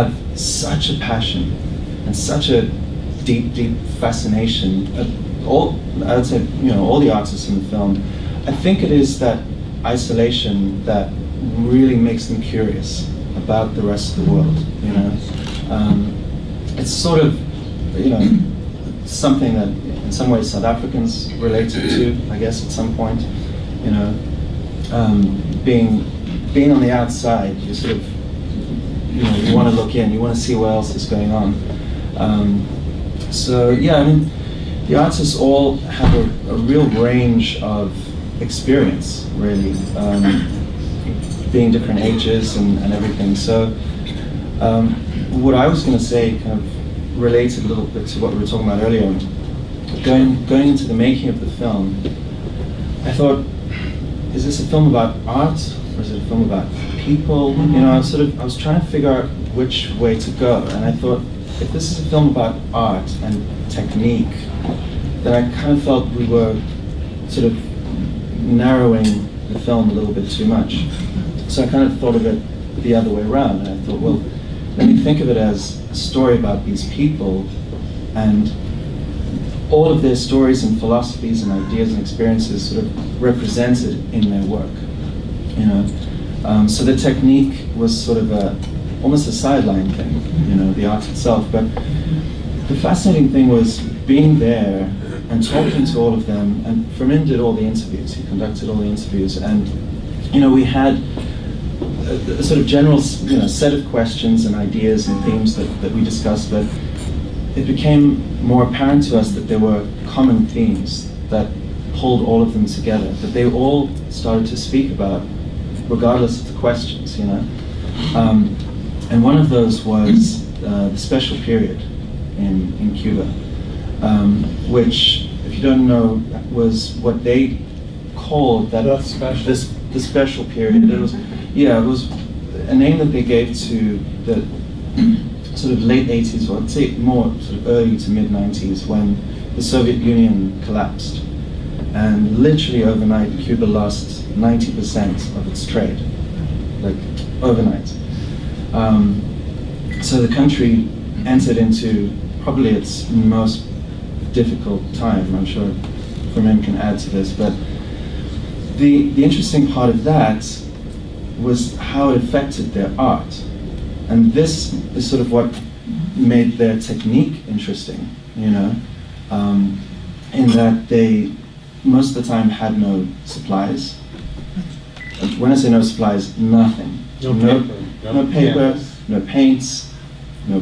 have such a passion and such a deep, deep fascination. I would say, all the artists in the film, I think it is that isolation that really makes them curious about the rest of the world. It's sort of, something that in some ways South Africans related to, I guess, at some point. Being on the outside, you sort of, you want to look in, you want to see what else is going on. So yeah, I mean, the artists all have a real range of experience, really, being different ages and everything. So what I was going to say kind of related a little bit to what we were talking about earlier. Going into the making of the film, I thought, is this a film about art or is it a film about people? I was trying to figure out which way to go, and I thought, if this is a film about art and technique, then I kind of felt we were sort of narrowing the film a little bit too much. So I kind of thought of it the other way around, and I thought, well, let me think of it as a story about these people and all of their stories and philosophies and ideas and experiences sort of represented in their work. So the technique was sort of almost a sideline thing, the art itself. But the fascinating thing was being there and talking to all of them. And Fermin did all the interviews. He conducted all the interviews, and we had a sort of general, set of questions and ideas and themes that we discussed, but it became more apparent to us that there were common themes that pulled all of them together, that they all started to speak about, regardless of the questions, and one of those was the special period in Cuba, which, if you don't know, was what they called the special period. It was a name that they gave to the sort of late 80s, or I'd say more sort of early to mid 90s, when the Soviet Union collapsed. And literally overnight, Cuba lost 90% of its trade, like overnight. So the country entered into probably its most difficult time. I'm sure Fermin can add to this, but the interesting part of that was how it affected their art. And this is sort of what made their technique interesting, in that they, most of the time, had no supplies. When I say no supplies, nothing. No paper, no paints, no